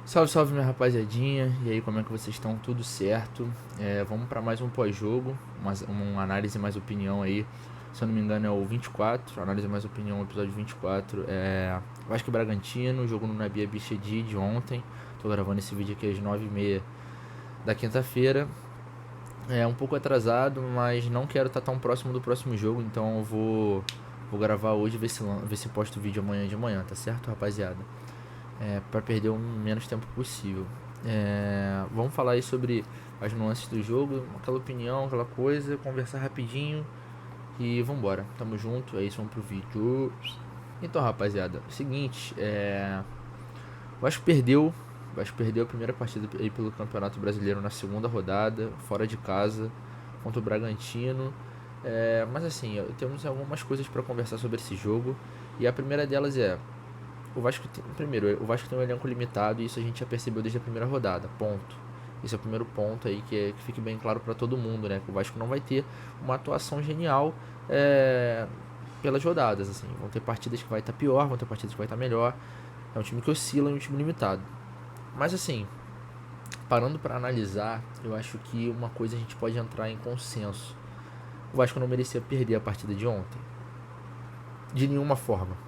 Salve, salve minha rapaziadinha, e aí como é que vocês estão? Tudo certo? Vamos para mais um pós-jogo, uma análise mais opinião aí, se eu não me engano é o 24, análise mais opinião, episódio 24, Vasco e Bragantino, jogo no Nabi Abichedi de ontem, tô gravando esse vídeo aqui às 9h30 da quinta-feira, um pouco atrasado, mas não quero estar tão próximo do próximo jogo, então eu vou gravar hoje e ver se posto o vídeo amanhã de manhã, tá certo, rapaziada? Para perder o menos tempo possível. Vamos falar aí sobre as nuances do jogo, aquela opinião, aquela coisa, conversar rapidinho e vambora. Tamo junto, é isso, vamos pro vídeo. Então, rapaziada, seguinte, o Vasco perdeu a primeira partida aí pelo Campeonato Brasileiro na segunda rodada, fora de casa, contra o Bragantino. Mas assim, temos algumas coisas para conversar sobre esse jogo e a primeira delas o Vasco tem um elenco limitado e isso a gente já percebeu desde a primeira rodada, ponto. Esse é o primeiro ponto aí que fique bem claro para todo mundo, né? Que o Vasco não vai ter uma atuação genial pelas rodadas, assim. Vão ter partidas que vai estar pior, vão ter partidas que vai estar melhor. É um time que oscila e um time limitado. Mas assim, parando para analisar, eu acho que uma coisa a gente pode entrar em consenso. O Vasco não merecia perder a partida de ontem. De nenhuma forma.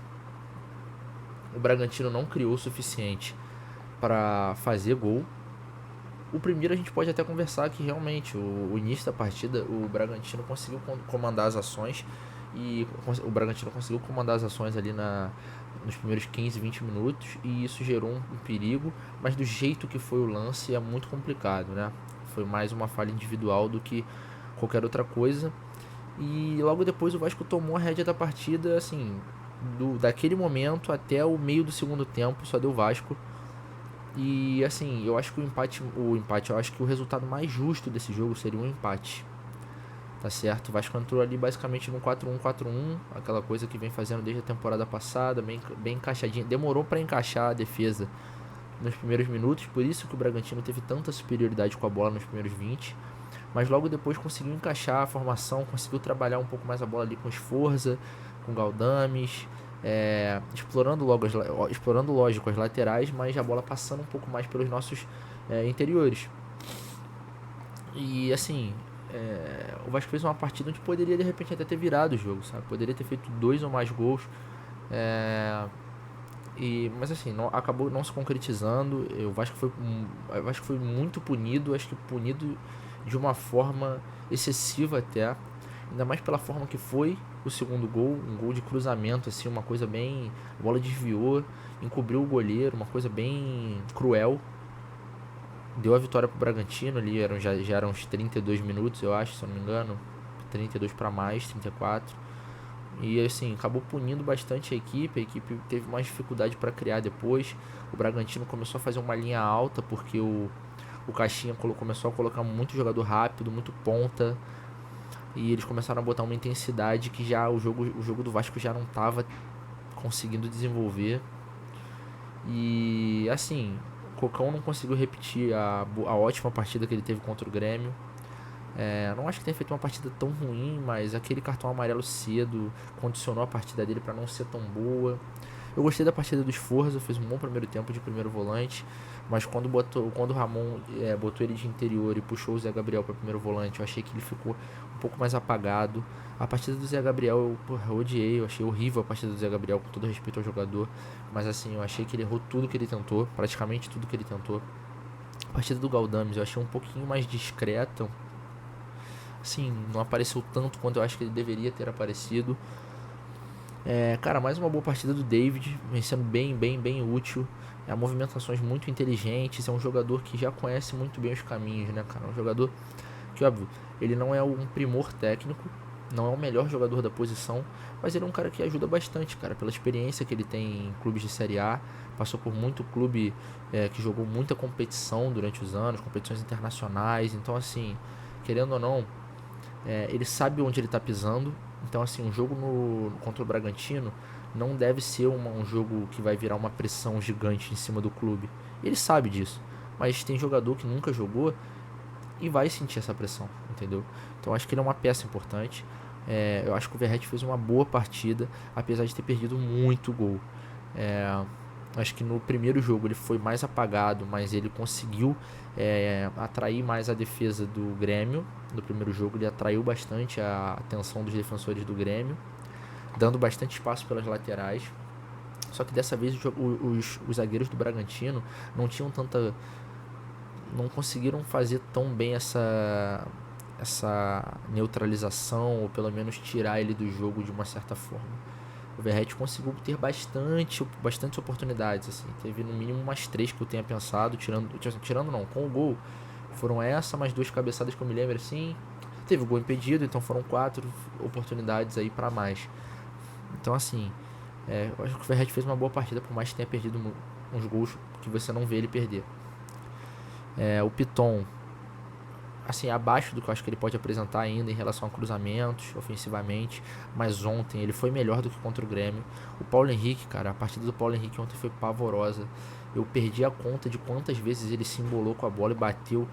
O Bragantino não criou o suficiente para fazer gol. O primeiro a gente pode até conversar que realmente o início da partida o Bragantino conseguiu comandar as ações e o Bragantino conseguiu comandar as ações ali nos primeiros 15, 20 minutos e isso gerou um perigo, mas do jeito que foi o lance é muito complicado, né? Foi mais uma falha individual do que qualquer outra coisa. E logo depois o Vasco tomou a rédea da partida, assim, daquele momento até o meio do segundo tempo, só deu Vasco. E assim, eu acho que eu acho que o resultado mais justo desse jogo seria um empate. Tá certo? O Vasco entrou ali basicamente no 4-1-4-1, aquela coisa que vem fazendo desde a temporada passada, bem encaixadinha. Demorou para encaixar a defesa nos primeiros minutos, por isso que o Bragantino teve tanta superioridade com a bola nos primeiros 20. Mas logo depois conseguiu encaixar a formação, conseguiu trabalhar um pouco mais a bola ali com Esforza, com Galdames, explorando lógico as laterais, mas a bola passando um pouco mais pelos nossos interiores. E assim, o Vasco fez uma partida onde poderia de repente até ter virado o jogo, sabe? Poderia ter feito 2 ou mais gols. Mas assim, acabou não se concretizando. O Vasco foi muito punido, acho que punido de uma forma excessiva até. Ainda mais pela forma que foi o segundo gol, um gol de cruzamento, assim, uma coisa bem. A bola desviou, encobriu o goleiro, uma coisa bem cruel. Deu a vitória pro Bragantino ali, já eram uns 32 minutos, eu acho, se eu não me engano. 32 para mais, 34. E assim, acabou punindo bastante a equipe teve mais dificuldade para criar depois. O Bragantino começou a fazer uma linha alta porque o Caixinha começou a colocar muito jogador rápido, muito ponta. E eles começaram a botar uma intensidade que já o jogo do Vasco já não estava conseguindo desenvolver. E assim, o Cocão não conseguiu repetir a ótima partida que ele teve contra o Grêmio. Não acho que tenha feito uma partida tão ruim, mas aquele cartão amarelo cedo condicionou a partida dele para não ser tão boa. Eu gostei da partida do Esforza, fez um bom primeiro tempo de primeiro volante, mas quando o Ramon botou ele de interior e puxou o Zé Gabriel para primeiro volante, eu achei que ele ficou um pouco mais apagado. A partida do Zé Gabriel, eu odiei, eu achei horrível a partida do Zé Gabriel, com todo respeito ao jogador, mas assim, eu achei que ele errou tudo que ele tentou, praticamente tudo que ele tentou. A partida do Galdames eu achei um pouquinho mais discreta, assim, não apareceu tanto quanto eu acho que ele deveria ter aparecido. Cara, mais uma boa partida do David, vencendo bem útil. Movimentações muito inteligentes. É um jogador que já conhece muito bem os caminhos, né, cara? Um jogador que, óbvio, ele não é um primor técnico, não é o melhor jogador da posição, mas ele é um cara que ajuda bastante, cara, pela experiência que ele tem em clubes de Série A. Passou por muito clube que jogou muita competição durante os anos, competições internacionais. Então, assim, querendo ou não, ele sabe onde ele está pisando. Então, assim, um jogo contra o Bragantino não deve ser um jogo que vai virar uma pressão gigante em cima do clube. Ele sabe disso. Mas tem jogador que nunca jogou e vai sentir essa pressão, entendeu? Então, acho que ele é uma peça importante. Eu acho que o Verratti fez uma boa partida, apesar de ter perdido muito gol. Acho que no primeiro jogo ele foi mais apagado, mas ele conseguiu atrair mais a defesa do Grêmio. No primeiro jogo ele atraiu bastante a atenção dos defensores do Grêmio, dando bastante espaço pelas laterais. Só que dessa vez os zagueiros do Bragantino não tinham tanta... não conseguiram fazer tão bem essa neutralização, ou pelo menos tirar ele do jogo de uma certa forma. O Verratti conseguiu ter bastantes oportunidades, assim. Teve no mínimo umas 3 que eu tenha pensado, tirando não, com o gol. Foram mais 2 cabeçadas que eu me lembro, assim. Teve o gol impedido, então foram 4 oportunidades aí pra mais. Então, assim, eu acho que o Verratti fez uma boa partida, por mais que tenha perdido uns gols que você não vê ele perder. O Piton, assim, abaixo do que eu acho que ele pode apresentar ainda em relação a cruzamentos, ofensivamente, mas ontem ele foi melhor do que contra o Grêmio. O Paulo Henrique, cara, a partida do Paulo Henrique ontem foi pavorosa. Eu perdi a conta de quantas vezes ele se embolou com a bola e bateu.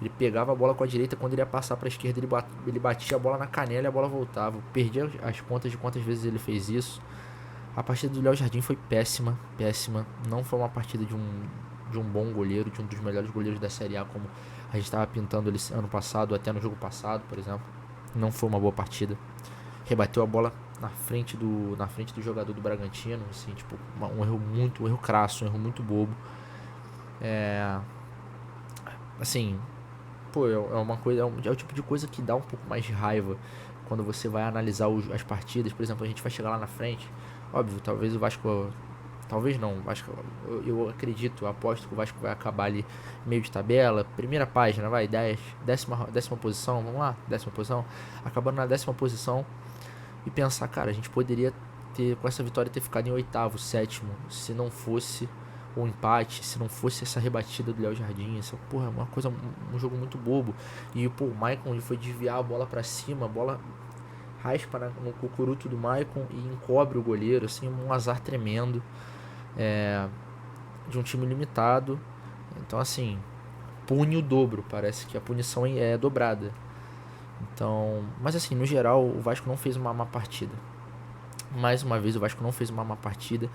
Ele pegava a bola com a direita, quando ele ia passar para a esquerda ele batia a bola na canela e a bola voltava. Eu perdi as contas de quantas vezes ele fez isso. A partida do Léo Jardim foi péssima, péssima. Não foi uma partida de um bom goleiro, de um dos melhores goleiros da Série A, como a gente estava pintando ele ano passado, até no jogo passado, por exemplo. Não foi uma boa partida. Rebateu a bola na frente do jogador do Bragantino, assim, tipo, um erro crasso, um erro muito bobo. Assim, pô, é uma coisa, é o tipo de coisa que dá um pouco mais de raiva quando você vai analisar as partidas. Por exemplo, a gente vai chegar lá na frente, óbvio, talvez o Vasco... Talvez não, o Vasco, eu acredito, eu aposto que o Vasco vai acabar ali meio de tabela, primeira página, vai, décima posição, vamos lá, 10ª posição, acabando na 10ª posição, e pensar, cara, a gente poderia ter, com essa vitória, ter ficado em 8º, 7º, se não fosse o empate, se não fosse essa rebatida do Léo Jardim. Essa, porra, é uma coisa, um jogo muito bobo, e pô, o Maicon, ele foi desviar a bola pra cima, a bola raspa no cucuruto do Maicon e encobre o goleiro, assim, um azar tremendo. De um time limitado. Então, assim, pune o dobro. Parece que a punição é dobrada. Então, mas assim, no geral, o Vasco não fez uma má partida. Mais uma vez, o Vasco não fez uma má partida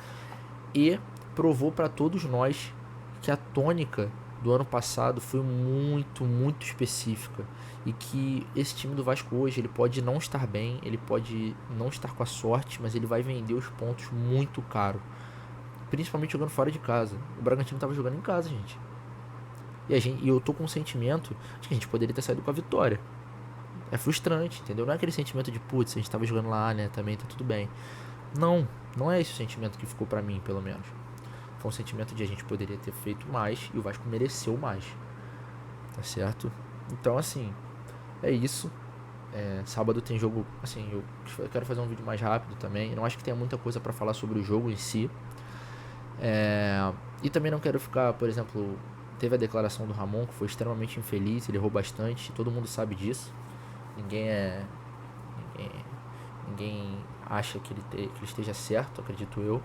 e provou para todos nós que a tônica do ano passado foi muito, muito específica, e que esse time do Vasco hoje, ele pode não estar bem, ele pode não estar com a sorte, mas ele vai vender os pontos muito caro, principalmente jogando fora de casa. O Bragantino estava jogando em casa, gente. E eu tô com um sentimento de que a gente poderia ter saído com a vitória. É frustrante, entendeu? Não é aquele sentimento de, putz, a gente tava jogando lá, né, também tá tudo bem. Não é esse o sentimento que ficou pra mim, pelo menos. Foi um sentimento de a gente poderia ter feito mais e o Vasco mereceu mais. Tá certo? Então, assim, é isso. Sábado tem jogo, assim, eu quero fazer um vídeo mais rápido também. Eu não acho que tenha muita coisa pra falar sobre o jogo em si. E também não quero ficar, por exemplo, teve a declaração do Ramon, que foi extremamente infeliz, ele errou bastante, todo mundo sabe disso. Ninguém acha que ele esteja certo, acredito eu.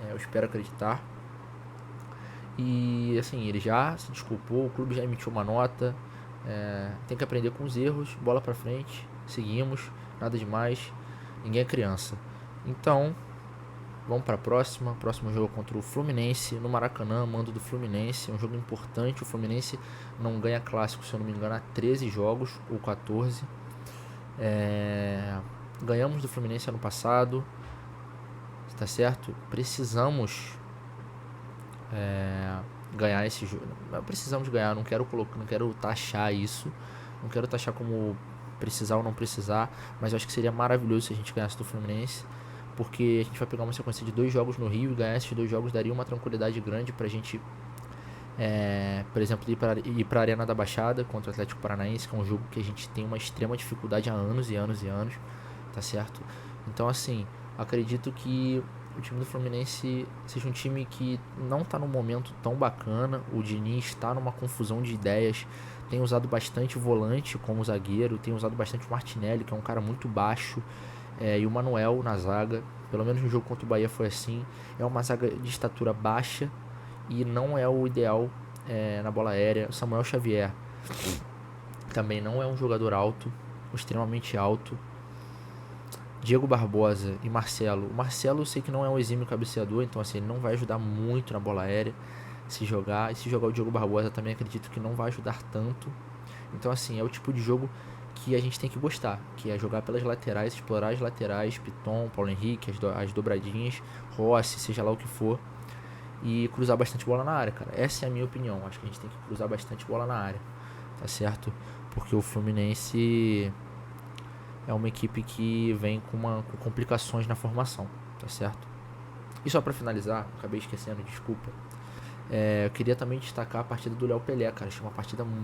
Eu espero acreditar. E assim, ele já se desculpou, o clube já emitiu uma nota. Tem que aprender com os erros, bola pra frente, seguimos, nada demais, ninguém é criança. Então, vamos para próximo jogo contra o Fluminense, no Maracanã, mando do Fluminense, é um jogo importante. O Fluminense não ganha clássico, se eu não me engano, há 13 jogos, ou 14. Ganhamos do Fluminense ano passado, tá certo? Precisamos ganhar esse jogo. Precisamos ganhar, não quero taxar isso, não quero taxar como precisar ou não precisar, mas eu acho que seria maravilhoso se a gente ganhasse do Fluminense, porque a gente vai pegar uma sequência de 2 jogos no Rio, e ganhar esses 2 jogos daria uma tranquilidade grande pra gente, por exemplo, ir pra Arena da Baixada contra o Atlético Paranaense, que é um jogo que a gente tem uma extrema dificuldade há anos e anos e anos, tá certo? Então, assim, acredito que o time do Fluminense seja um time que não tá num momento tão bacana. O Diniz está numa confusão de ideias, tem usado bastante o volante como zagueiro, tem usado bastante o Martinelli, que é um cara muito baixo, e o Manuel na zaga. Pelo menos no jogo contra o Bahia foi assim. É uma zaga de estatura baixa e não é o ideal na bola aérea. O Samuel Xavier também não é um jogador alto, extremamente alto. Diego Barbosa e Marcelo. O Marcelo eu sei que não é um exímio cabeceador, então assim, ele não vai ajudar muito na bola aérea se jogar. E se jogar o Diego Barbosa também acredito que não vai ajudar tanto. Então assim, é o tipo de jogo que a gente tem que gostar, que é jogar pelas laterais, explorar as laterais, Piton, Paulo Henrique, as dobradinhas, Rossi, seja lá o que for, e cruzar bastante bola na área, cara. Essa é a minha opinião. Acho que a gente tem que cruzar bastante bola na área, tá certo? Porque o Fluminense é uma equipe que vem com complicações na formação, tá certo? E só pra finalizar, acabei esquecendo, desculpa. Eu queria também destacar a partida do Léo Pelé, cara. Achei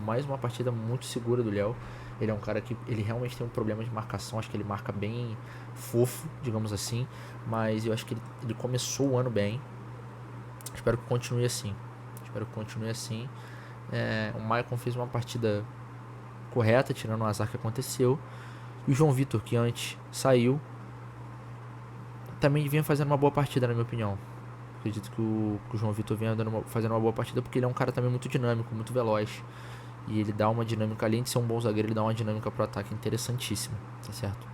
mais uma partida muito segura do Léo. Ele é um cara que ele realmente tem um problema de marcação. Acho que ele marca bem fofo, digamos assim. Mas eu acho que ele começou o ano bem. Espero que continue assim. O Maicon fez uma partida correta, tirando o azar que aconteceu. E o João Vitor, que antes saiu, também vinha fazendo uma boa partida, na minha opinião. Acredito que o João Vitor vinha fazendo uma boa partida porque ele é um cara também muito dinâmico, muito veloz. E ele dá uma dinâmica, além de ser um bom zagueiro, ele dá uma dinâmica pro ataque interessantíssima, tá certo?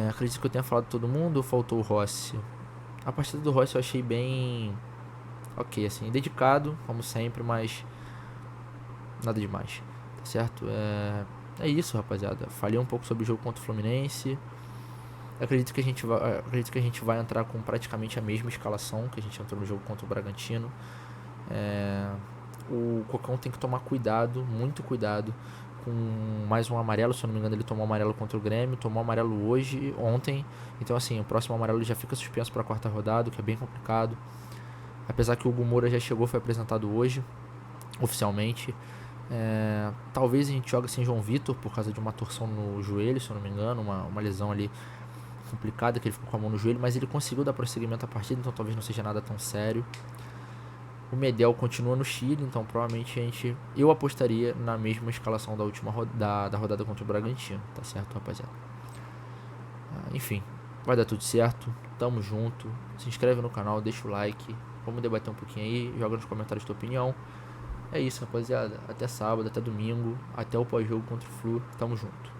Acredito que eu tenha falado de todo mundo ou faltou o Rossi? A partida do Rossi eu achei bem ok, assim, dedicado, como sempre, mas nada demais, tá certo? É isso, rapaziada. Falei um pouco sobre o jogo contra o Fluminense. Acredito que a gente vai entrar com praticamente a mesma escalação que a gente entrou no jogo contra o Bragantino. O Cocão tem que tomar cuidado, muito cuidado, com mais um amarelo. Se eu não me engano, ele tomou amarelo contra o Grêmio, tomou amarelo ontem. Então, assim, o próximo amarelo já fica suspenso para a quarta rodada, o que é bem complicado. Apesar que o Hugo Moura já chegou, foi apresentado hoje, oficialmente. Talvez a gente jogue sem João Vitor por causa de uma torção no joelho, se eu não me engano, uma lesão ali complicada, que ele ficou com a mão no joelho, mas ele conseguiu dar prosseguimento à partida, então talvez não seja nada tão sério. O Medel continua no Chile, então provavelmente eu apostaria na mesma escalação da última da rodada contra o Bragantino, tá certo, rapaziada? Enfim, vai dar tudo certo, tamo junto, se inscreve no canal, deixa o like, vamos debater um pouquinho aí, joga nos comentários tua opinião. É isso, rapaziada, até sábado, até domingo, até o pós-jogo contra o Flu, tamo junto.